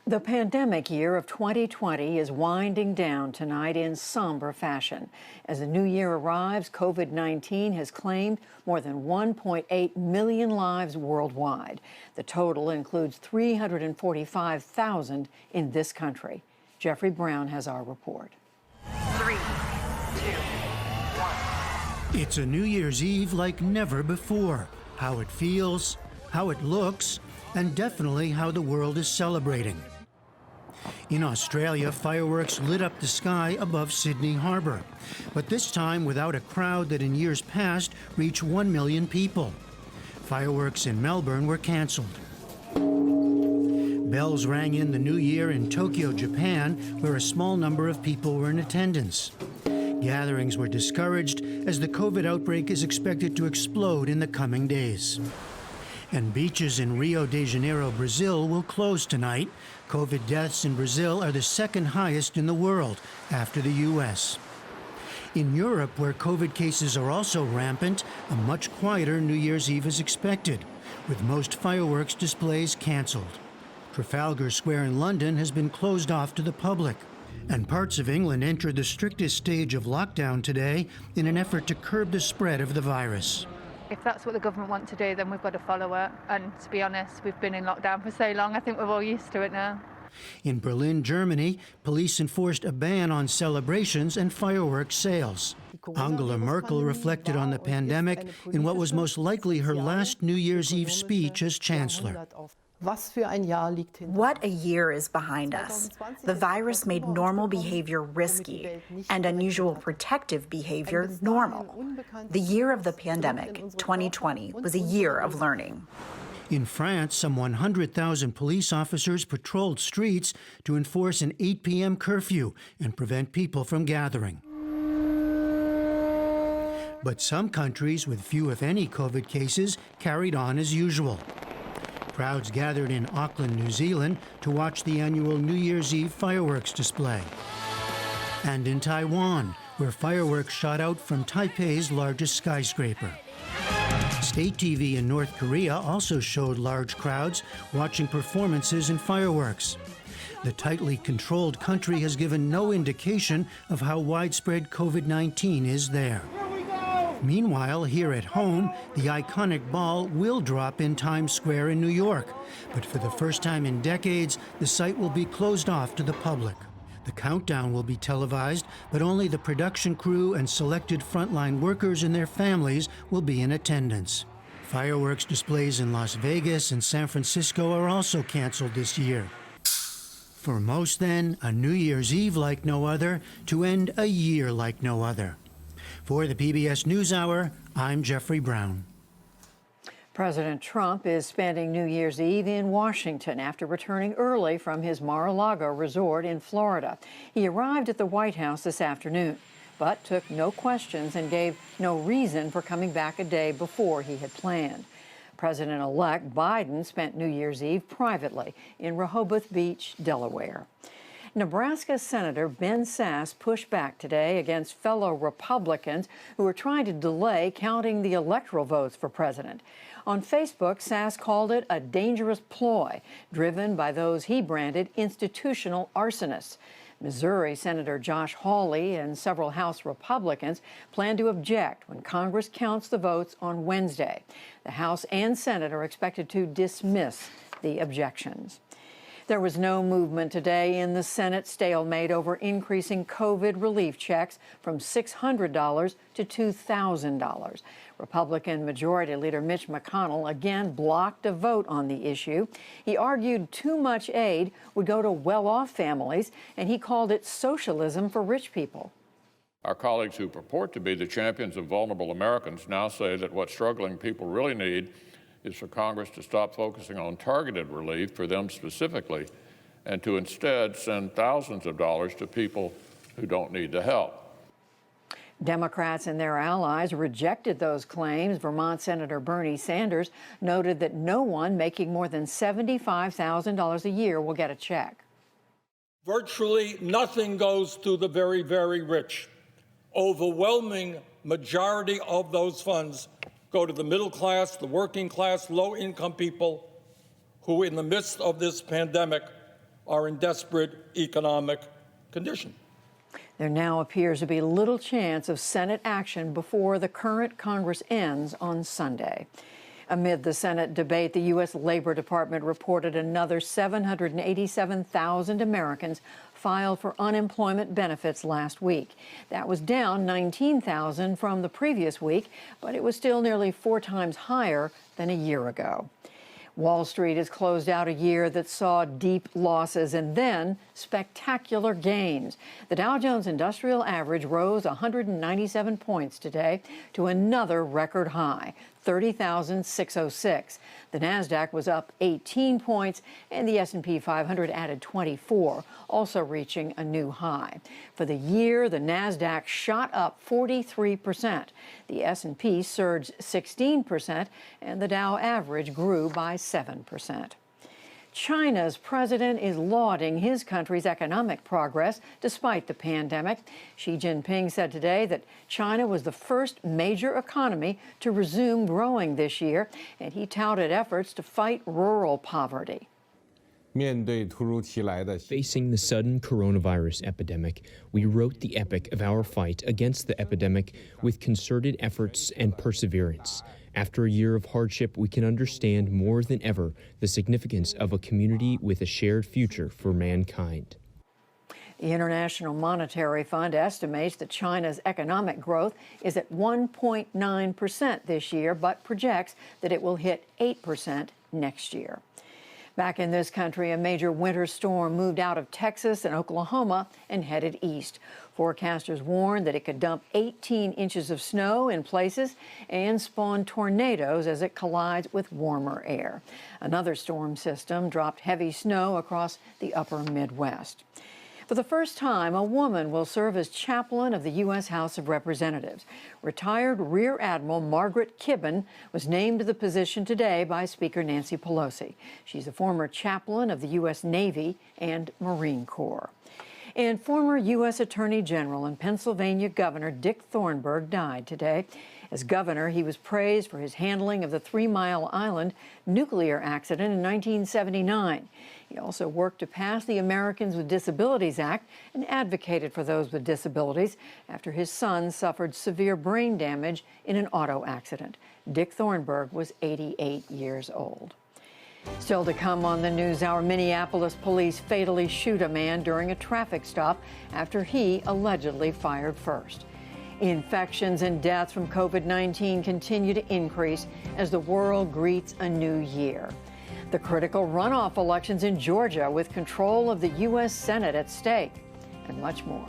The pandemic year of 2020 is winding down tonight in somber fashion. As the new year arrives, COVID-19 has claimed more than 1.8 million lives worldwide. The total includes 345,000 in this country. Jeffrey Brown has our report. 3, 2, 1. It's a New Year's Eve like never before. How it feels, how it looks, and definitely how the world is celebrating. In Australia, fireworks lit up the sky above Sydney Harbour, but this time without a crowd that in years past reached 1 million people. Fireworks in Melbourne were cancelled. Bells rang in the new year in Tokyo, Japan, where a small number of people were in attendance. Gatherings were discouraged as the COVID outbreak is expected to explode in the coming days. And beaches in Rio de Janeiro, Brazil will close tonight. COVID deaths in Brazil are the second highest in the world, after the U.S. In Europe, where COVID cases are also rampant, a much quieter New Year's Eve is expected, with most fireworks displays cancelled. Trafalgar Square in London has been closed off to the public, and parts of England entered the strictest stage of lockdown today in an effort to curb the spread of the virus. If that's what the government want to do, then we've got to follow it. And to be honest, we've been in lockdown for so long, I think we're all used to it now. In Berlin, Germany, police enforced a ban on celebrations and fireworks sales. Angela Merkel reflected on the pandemic in what was most likely her last New Year's Eve speech as chancellor. What a year is behind us. The virus made normal behavior risky and unusual protective behavior normal. The year of the pandemic, 2020, was a year of learning. In France, some 100,000 police officers patrolled streets to enforce an 8 p.m. curfew and prevent people from gathering. But some countries with few, if any, COVID cases carried on as usual. Crowds gathered in Auckland, New Zealand to watch the annual New Year's Eve fireworks display. And in Taiwan, where fireworks shot out from Taipei's largest skyscraper. State TV in North Korea also showed large crowds watching performances and fireworks. The tightly controlled country has given no indication of how widespread COVID-19 is there. Meanwhile, here at home, the iconic ball will drop in Times Square in New York. But for the first time in decades, the site will be closed off to the public. The countdown will be televised, but only the production crew and selected frontline workers and their families will be in attendance. Fireworks displays in Las Vegas and San Francisco are also canceled this year. For most, then, a New Year's Eve like no other to end a year like no other. For the PBS NewsHour, I'm Jeffrey Brown. President Trump is spending New Year's Eve in Washington after returning early from his Mar-a-Lago resort in Florida. He arrived at the White House this afternoon, but took no questions and gave no reason for coming back a day before he had planned. President-elect Biden spent New Year's Eve privately in Rehoboth Beach, Delaware. Nebraska Senator Ben Sasse pushed back today against fellow Republicans who are trying to delay counting the electoral votes for president. On Facebook, Sasse called it a dangerous ploy driven by those he branded institutional arsonists. Missouri Senator Josh Hawley and several House Republicans plan to object when Congress counts the votes on Wednesday. The House and Senate are expected to dismiss the objections. There was no movement today in the Senate stalemate over increasing COVID relief checks from $600 to $2,000. Republican Majority Leader Mitch McConnell again blocked a vote on the issue. He argued too much aid would go to well-off families, and he called it socialism for rich people. Our colleagues who purport to be the champions of vulnerable Americans now say that what struggling people really need is for Congress to stop focusing on targeted relief for them specifically and to instead send thousands of dollars to people who don't need the help. Democrats and their allies rejected those claims. Vermont Senator Bernie Sanders noted that no one making more than $75,000 a year will get a check. Virtually nothing goes to the very, very rich. Overwhelming majority of those funds go to the middle class, the working class, low-income people who, in the midst of this pandemic, are in desperate economic condition. There now appears to be little chance of Senate action before the current Congress ends on Sunday. Amid the Senate debate, the U.S. Labor Department reported another 787,000 Americans filed for unemployment benefits last week. That was down 19,000 from the previous week, but it was still nearly 4 times higher than a year ago. Wall Street has closed out a year that saw deep losses and then spectacular gains. The Dow Jones Industrial Average rose 197 points today to another record high, 30,606. The Nasdaq was up 18 points, and the S&P 500 added 24, also reaching a new high. For the year, the Nasdaq shot up 43%. The S&P surged 16%, and the Dow average grew by 7%. China's president is lauding his country's economic progress despite the pandemic. Xi Jinping said today that China was the first major economy to resume growing this year, and he touted efforts to fight rural poverty. Facing the sudden coronavirus epidemic, we wrote the epic of our fight against the epidemic with concerted efforts and perseverance. After a year of hardship, we can understand more than ever the significance of a community with a shared future for mankind. The International Monetary Fund estimates that China's economic growth is at 1.9% this year, but projects that it will hit 8% next year. Back in this country, a major winter storm moved out of Texas and Oklahoma and headed east. Forecasters warned that it could dump 18 inches of snow in places and spawn tornadoes as it collides with warmer air. Another storm system dropped heavy snow across the upper Midwest. For the first time, a woman will serve as chaplain of the U.S. House of Representatives. Retired Rear Admiral Margaret Kibben was named to the position today by Speaker Nancy Pelosi. She's a former chaplain of the U.S. Navy and Marine Corps. And former U.S. Attorney General and Pennsylvania Governor Dick Thornburgh died today. As governor, he was praised for his handling of the 3 Mile Island nuclear accident in 1979. He also worked to pass the Americans with Disabilities Act and advocated for those with disabilities after his son suffered severe brain damage in an auto accident. Dick Thornburgh was 88 years old. Still to come on the NewsHour, Minneapolis police fatally shoot a man during a traffic stop after he allegedly fired first. Infections and deaths from COVID-19 continue to increase as the world greets a new year. The critical runoff elections in Georgia with control of the U.S. Senate at stake, and much more.